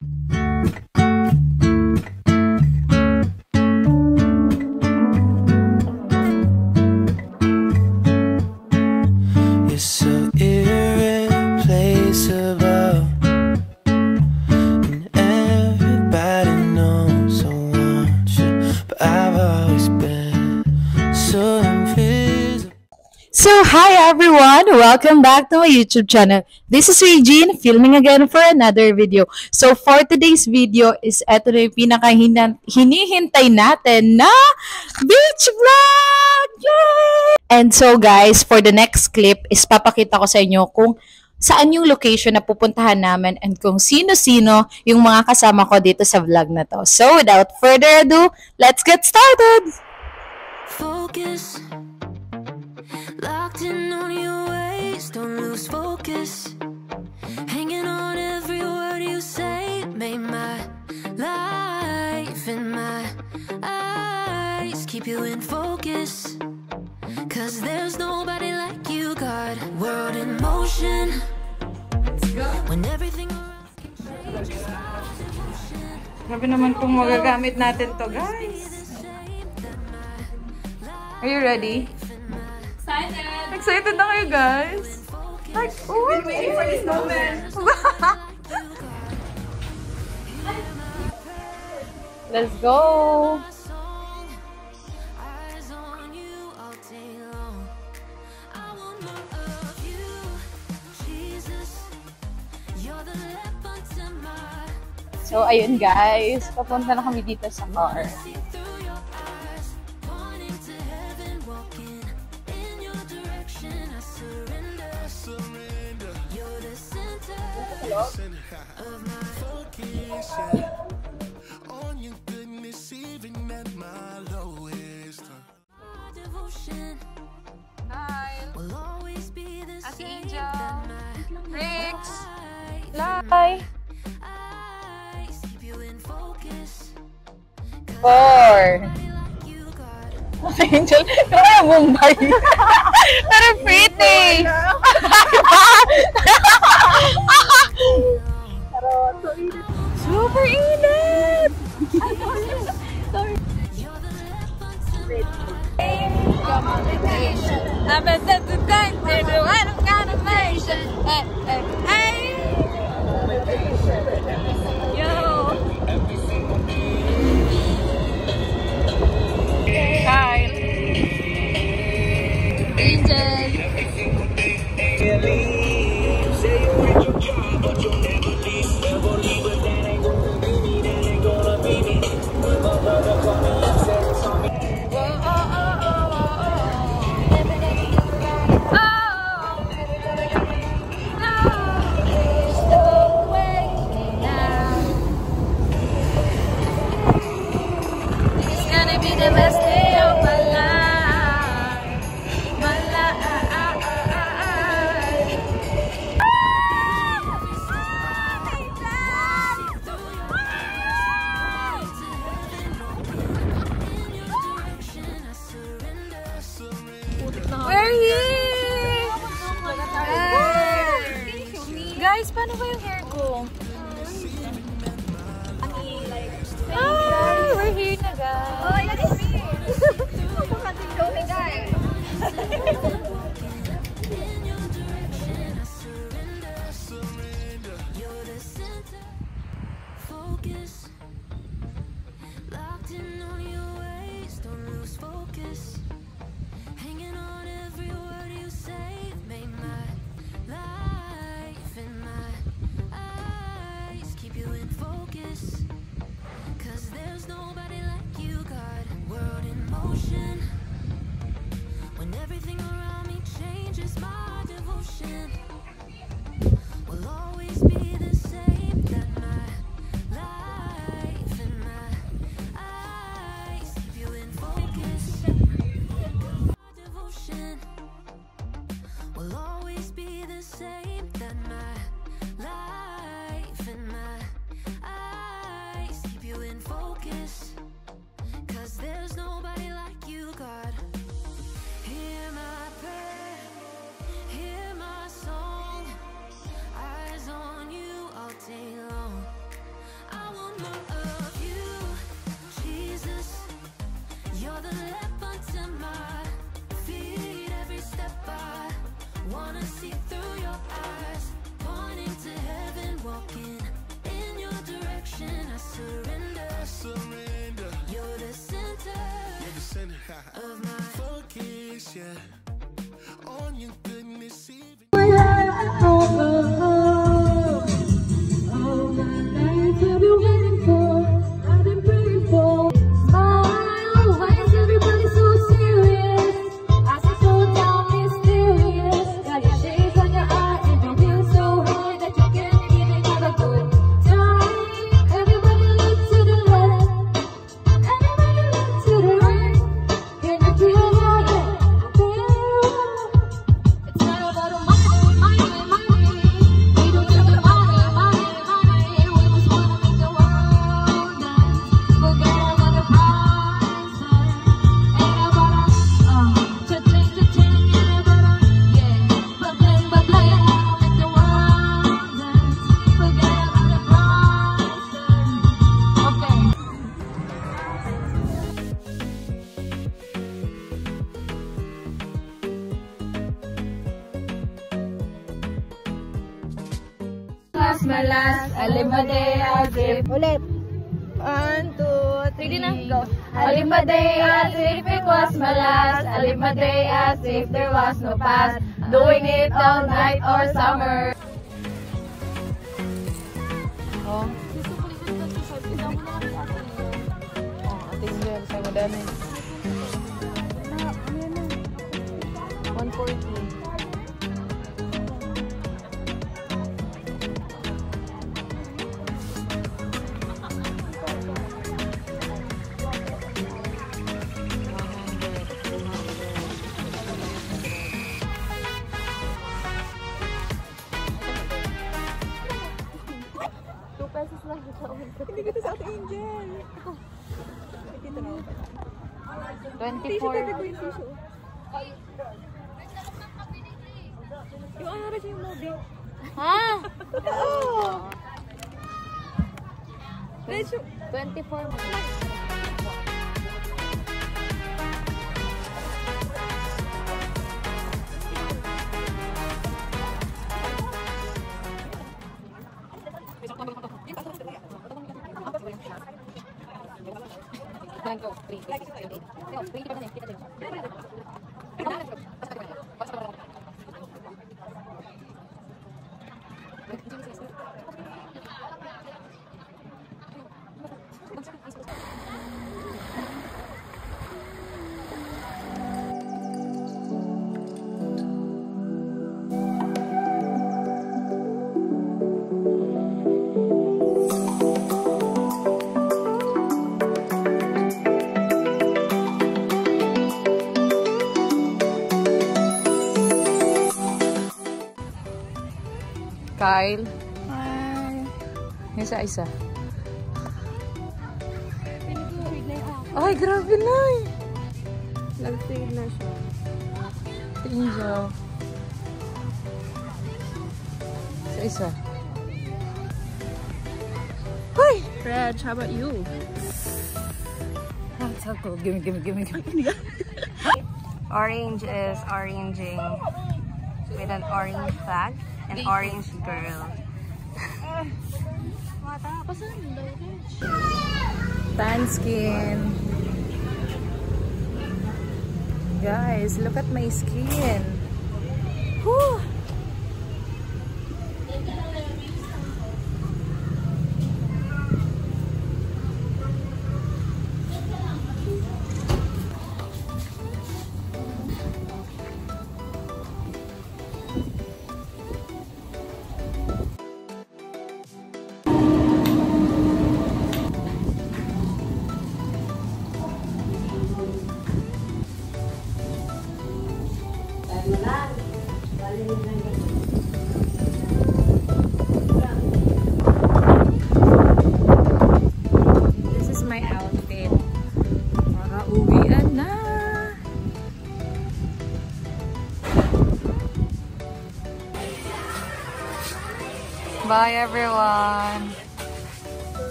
You're so irreplaceable, and everybody knows I want you, but I've always been so invisible. So, hi everyone! Welcome back to my YouTube channel. This is Regine, filming again for another video. So, for today's video is eto na yung hinihintay natin na beach vlog! Yay! And so guys, for the next clip is papakita ko sa inyo kung saan yung location na pupuntahan namin and kung sino-sino yung mga kasama ko dito sa vlog na to. So, without further ado, let's get started! Focus, locked in on your ways, don't lose focus. Hanging on every word you say, made my life in my eyes. Keep you in focus, cause there's nobody like you. Got world in motion. When everything around you changes. Grabe naman kung magagamit natin to, guys. Are you ready? Excited! Excited na kayo, guys? Like, oh, Been waiting for this moment. Let's go! So, ayun guys. Papunta na kami dito sa car. Hi! Ate Angel! Rix! Lai! 4! Ate Angel! Kaya Mumbai! Pero pretty! Super init! I bet that's the thing to do. I don't got a nation. Hey, yo. Kyle. Angel. The best day of my life, my life. We're here! Guys, paano ba yung hair ko? Ah, we're here na guys. Oh, look at me! Show me guys! Focus, locked in on your ways, don't lose focus. Hanging on every word you say, made my life in my eyes. Keep you in focus, cause there's nobody like you. Got world in motion. When everything around me changes, my devotion will always be the same. That my life and my eyes keep you in focus. My devotion will always be the same. That my life and my eyes keep you in focus. Cause there's nobody like you. God, hear my prayer, hear my song. Alimbade as if. Ulit. 1, 2, 3. Sige na, go. Alimbade as if it was my last. Alimbade as if there was no past. Doing it all night or summer. Oh. Ating girl, sa madami. 140. Hindi kita sa Ate Angel. 24. Yung ano rin yung movie. Ha? Oo. 24 mo. Kyle. Hi. Isa-isa. Pinag-fade na yung ako. Ay, grabe na eh. Nag-fade na siya. Angel. Isa-isa. Hoy! Reg, how about you? Gimme. Orange is oranging with an orange flag, an orange girl. Tan skin. Guys, look at my skin. Whew. This is my outfit. Makauwian na. Bye everyone.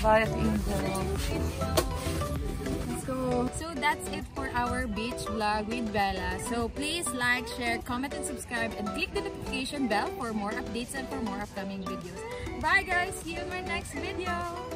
Bye at Angel. So that's it for our beach vlog with Bella. So please like, share, comment, and subscribe, and click the notification bell for more updates and for more upcoming videos. Bye guys! See you in my next video!